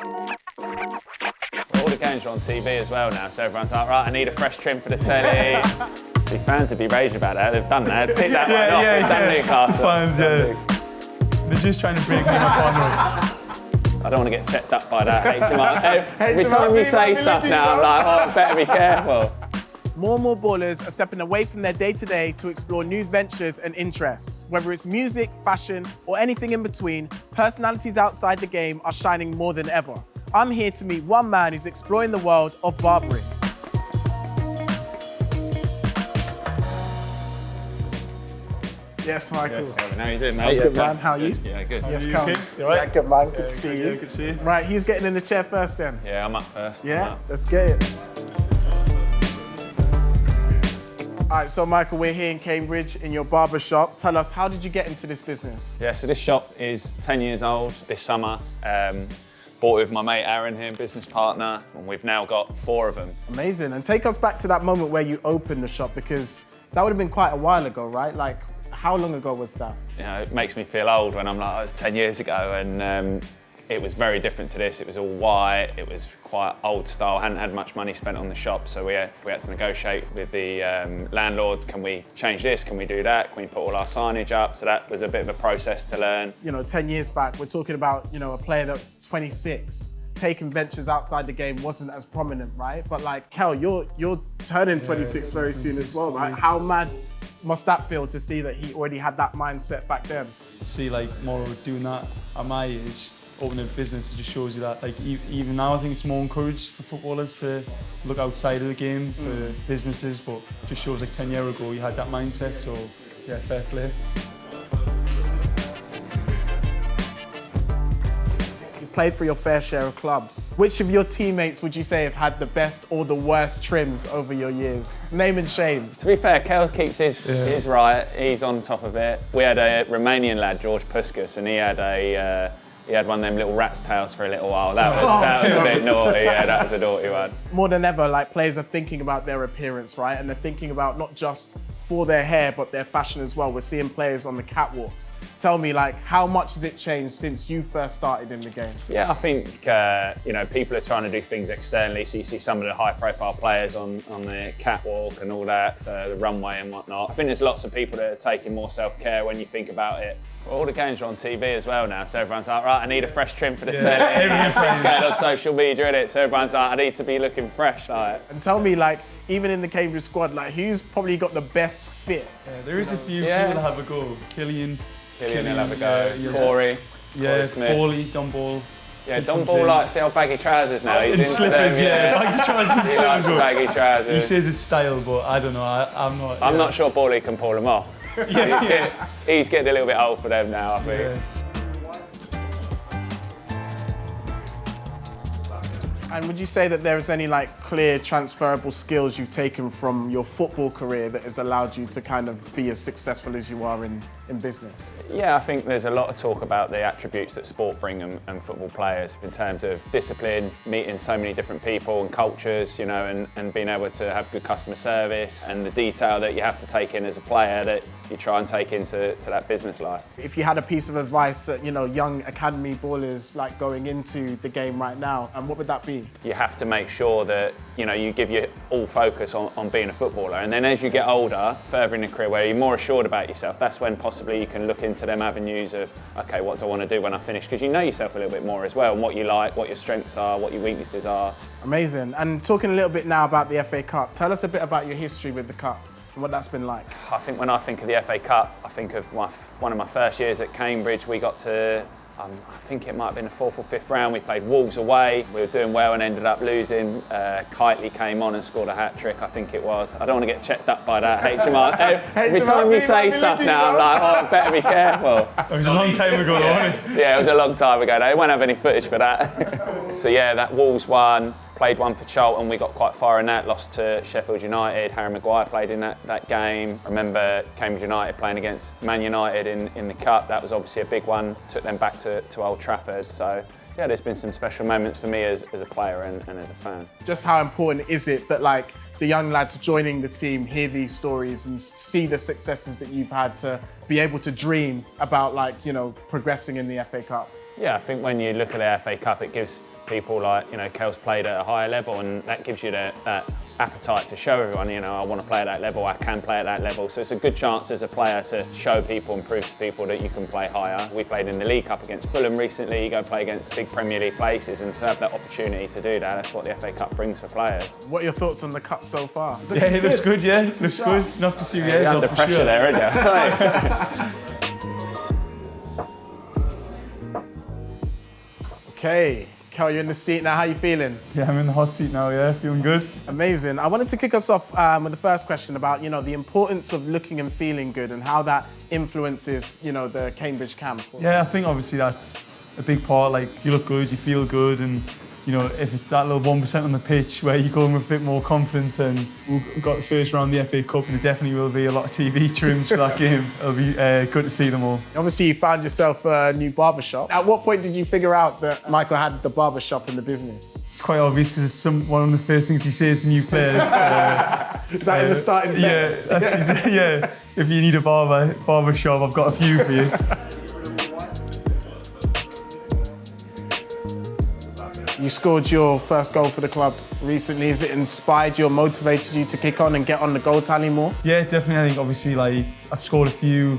All the games are on TV as well now, so everyone's like, right, I need a fresh trim for the telly. See, fans would be raging about that. They've done that. Take that one off. They've done Newcastle. Fans, They're just trying to break me up on I don't want to get checked up by that HMR. Every time you say stuff now, I'm like, oh, I better be careful. More and more ballers are stepping away from their day-to-day to explore new ventures and interests. Whether it's music, fashion, or anything in between, personalities outside the game are shining more than ever. I'm here to meet one man who's exploring the world of barbering. Yes, Michael. Yes, Kevin, how are you doing, mate? Good, man. How are you? Yeah, good. Yes, you Cal. okay? You all right? Yeah, good, man. Good to see you. Good to see you. Right, who's getting in the chair first then? Yeah, I'm up first. Yeah, let's get it. All right, so Michael, we're here in Cambridge in your barbershop. Tell us, how did you get into this business? Yeah, so this shop is 10 years old this summer. Bought it with my mate Aaron here, business partner, and we've now got 4 of them. Amazing. And take us back to that moment where you opened the shop, because that would have been quite a while ago, right? Like, how long ago was that? You know, it makes me feel old when I'm like, oh, it was 10 years ago, and it was very different to this. It was all white, it was quite old style, hadn't had much money spent on the shop, so we had to negotiate with the landlord, can we change this, can we do that, can we put all our signage up? So that was a bit of a process to learn. You know, 10 years back, we're talking about, you know, a player that's 26, taking ventures outside the game wasn't as prominent, right? But like, Kel, you're turning 26 very soon as well, right? How mad must that feel to see that he already had that mindset back then? See, like, Morrow doing that at my age, opening a business, it just shows you that, like, even now I think it's more encouraged for footballers to look outside of the game for businesses, but it just shows like 10 years ago you had that mindset, so yeah, fair play. You played for your fair share of clubs. Which of your teammates would you say have had the best or the worst trims over your years? Name and shame. To be fair, Kel keeps his right, he's on top of it. We had a Romanian lad, George Puskas, and he had one of them little rat's tails for a little while. That was a bit naughty, yeah, that was a naughty one. More than ever, like, players are thinking about their appearance, right? And they're thinking about not just for their hair, but their fashion as well. We're seeing players on the catwalks. Tell me, like, how much has it changed since you first started in the game? Yeah, I think, you know, people are trying to do things externally, so you see some of the high-profile players on the catwalk and all that, so the runway and whatnot. I think there's lots of people that are taking more self-care when you think about it. All the games are on TV as well now, so everyone's like, right, I need a fresh trim for the telly. Everyone's going on social media, innit? So everyone's like, I need to be looking fresh. Like. And tell me, like, even in the Cambridge squad, like, who's probably got the best fit? Yeah, there is a few people that have a go. Killian will have a go. Corey. Yeah, Paulie, Don Ball. Yeah, Don Ball likes the old baggy trousers now. He's in slippers, baggy trousers and slippers. Baggy trousers. He says it's style, but I don't know. I'm not sure Paulie can pull them off. He's getting a little bit old for them now, I think. Yeah. And would you say that there's any, like, clear transferable skills you've taken from your football career that has allowed you to kind of be as successful as you are in business? Yeah, I think there's a lot of talk about the attributes that sport bring and football players in terms of discipline, meeting so many different people and cultures, you know, and being able to have good customer service and the detail that you have to take in as a player that you try and take into that business life. If you had a piece of advice that, you know, young academy ballers like going into the game right now, and what would that be? You have to make sure that, you know, you give your all focus on being a footballer, and then as you get older, further in your career, where you're more assured about yourself, that's when possibly you can look into them avenues of, okay, what do I want to do when I finish? Because you know yourself a little bit more as well, and what you like, what your strengths are, what your weaknesses are. Amazing. And talking a little bit now about the FA Cup, tell us a bit about your history with the Cup and what that's been like. I think when I think of the FA Cup, I think of one of my first years at Cambridge. We got to, I think it might have been the 4th or 5th round. We played Wolves away. We were doing well and ended up losing. Kitely came on and scored a hat-trick, I think it was. I don't want to get checked up by that, HMR. Every time you say stuff now, I'm like, oh, I better be careful. It was a long time ago, wasn't it? Yeah, it was a long time ago. They won't have any footage for that. So yeah, that Wolves one. Played one for Charlton, we got quite far in that, lost to Sheffield United. Harry Maguire played in that game. I remember Cambridge United playing against Man United in the Cup. That was obviously a big one, took them back to Old Trafford. So yeah, there's been some special moments for me as a player and as a fan. Just how important is it that, like, the young lads joining the team hear these stories and see the successes that you've had to be able to dream about, like, you know, progressing in the FA Cup? Yeah, I think when you look at the FA Cup, it gives people like, you know, Kel's played at a higher level, and that gives you that appetite to show everyone, you know, I want to play at that level, I can play at that level. So it's a good chance as a player to show people and prove to people that you can play higher. We played in the League Cup against Fulham recently. You go play against big Premier League places, and to have that opportunity to do that, that's what the FA Cup brings for players. What are your thoughts on the cup so far? Yeah, it looks good, yeah. It looks good. It's knocked a few years Under off for pressure sure. there, aren't you? Okay, Kel, you're in the seat now. How are you feeling? Yeah, I'm in the hot seat now, yeah, feeling good. Amazing. I wanted to kick us off with the first question about, you know, the importance of looking and feeling good and how that influences, you know, the Cambridge camp. Yeah, I think obviously that's a big part. Like, you look good, you feel good, and you know, if it's that little 1% on the pitch where you go in with a bit more confidence, and we've got the first round of the FA Cup, and it definitely will be a lot of TV trims for that game. It'll be good to see them all. Obviously, you found yourself a new barbershop. At what point did you figure out that Michael had the barbershop in the business? It's quite obvious because it's one of the first things you say to new players. Is that in the starting text? Yeah, that's yeah. If you need a barbershop, I've got a few for you. You scored your first goal for the club recently. Has it inspired you or motivated you to kick on and get on the goal tally more? Yeah, definitely. I think obviously like I've scored a few,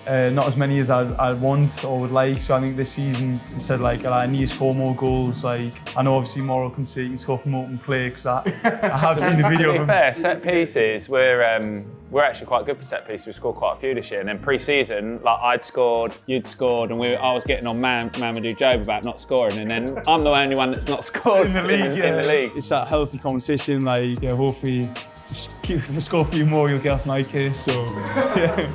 not as many as I want or would like. So I think this season, instead like I need to score more goals. Like I know obviously Morrison can say he can score from open play because I have seen the video of him. To be fair, set pieces, we're actually quite good for set pieces. We scored quite a few this year, and then pre-season, like I'd scored, you'd scored, and I was getting on Mamadou Job about not scoring, and then I'm the only one that's not scored in the league. In the league. It's that healthy competition. Like yeah, hopefully, just score a few more, you'll get off my case. So yeah.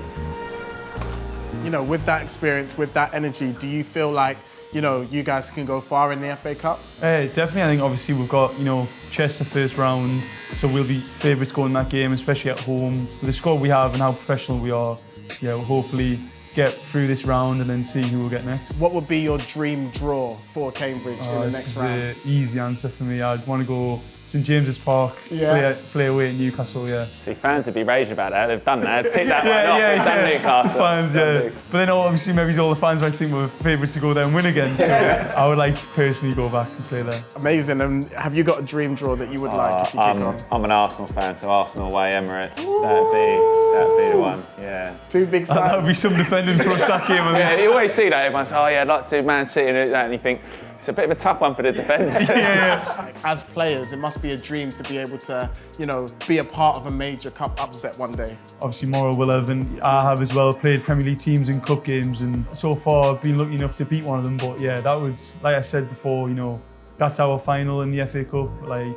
You know, with that experience, with that energy, do you feel like, you know, you guys can go far in the FA Cup? Definitely. I think obviously we've got, you know, Chester first round, so we'll be favourites going that game, especially at home. With the squad we have and how professional we are, yeah, we'll hopefully get through this round and then see who we'll get next. What would be your dream draw for Cambridge in the next round? This is an easy answer for me. I'd want to go St James's Park, yeah. play away at Newcastle, yeah. See, fans would be raging about that. They've done that. Tick that one off. They've done Newcastle. Fans, yeah. But then obviously maybe all the fans might think we're favourites to go there and win again. So I would like to personally go back and play there. Amazing. And have you got a dream draw that you would like if you kick on? I'm an Arsenal fan, so Arsenal away, Emirates. That'd be the one. Yeah. Two big sides. That would be some defending for us that game. Yeah, you always see that. Everyone says, oh yeah, I'd like to do Man City and that, and you think, it's a bit of a tough one for the defenders. Yeah. As players, it must be a dream to be able to, you know, be a part of a major cup upset one day. Obviously, Morrow will have, and I have as well, played Premier League teams in cup games, and so far I've been lucky enough to beat one of them. But yeah, that would, like I said before, you know, that's our final in the FA Cup. Like,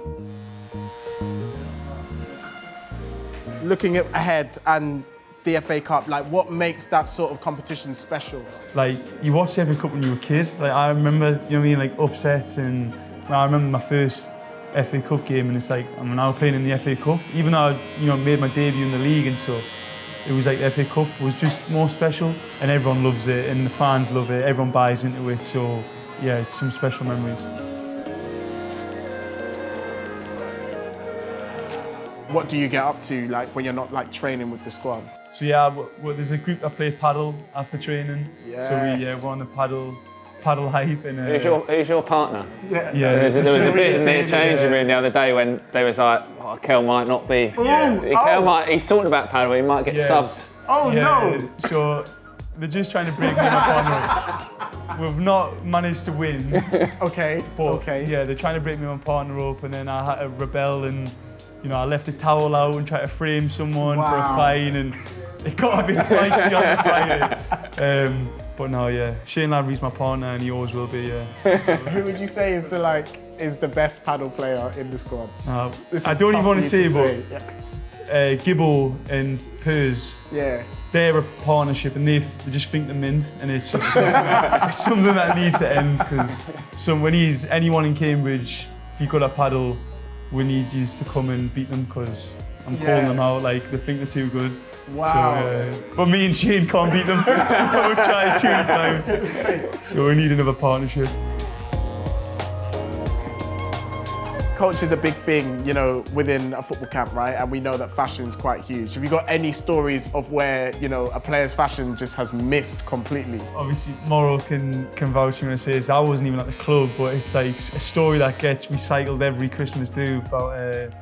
looking ahead and the FA Cup, like what makes that sort of competition special? Like you watched the FA Cup when you were a kid. Like I remember, you know what I mean, like upsets, and I remember my first FA Cup game, and it's like I'm now playing in the FA Cup. Even though I, you know, made my debut in the league and stuff, it was like the FA Cup was just more special, and everyone loves it, and the fans love it. Everyone buys into it. So yeah, it's some special memories. What do you get up to, like when you're not like training with the squad? So yeah, there's a group that plays paddle after training. Yes. So we're on the paddle hype. And Who's your partner? yeah. There was a bit in the changing room the other day when they was like, oh, Kel might not be. He's talking about paddle, he might get subbed. Oh no! So they're just trying to break me and my partner up. We've not managed to win. Okay. But yeah, they're trying to break me and my partner up, and then I had to rebel, and you know, I left a towel out and tried to frame someone for a fine, and it got a bit spicy on the Friday. But no, yeah, Shane Lavery's my partner, and he always will be. Who would you say is the best paddle player in the squad? I don't even want to say, but Gibbo and Pers. Yeah. They're a partnership, and they just think the mint, and it's just something that needs to end, because we need anyone in Cambridge, if you're good at paddle, we need you to come and beat them, because I'm calling them out, like they think they're too good. Wow. So, but me and Shane can't beat them, so we'll try 2 times. So we need another partnership. culture is a big thing, you know, within a football camp, right? And we know that fashion is quite huge. Have you got any stories of where, you know, a player's fashion just has missed completely? Obviously, Morrow can vouch for me when I say this. I wasn't even at the club, but it's like a story that gets recycled every Christmas do about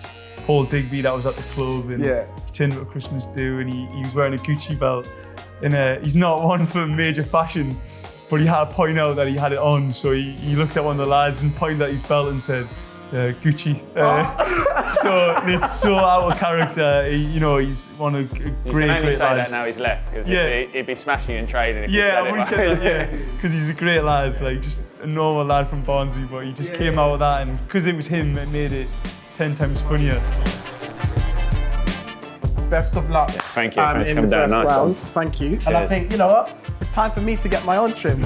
Paul Digby that was at the club, and he turned up at Christmas do, and he was wearing a Gucci belt. And he's not one for major fashion, but he had to point out that he had it on. So he looked at one of the lads and pointed at his belt and said, Gucci. So it's so out of character. He's one of great You can only say lads. that now he's left, because he'd be smashing in trading if Yeah, he I said would say that, because he's a great lad, like just a normal lad from Barnsley, but he just came out with that, and because it was him, it made it 10 times funnier. Best of luck. Thank you. Thanks In for coming the down. first Nice round. one. Thank you. And I think, you know what? It's time for me to get my own trim.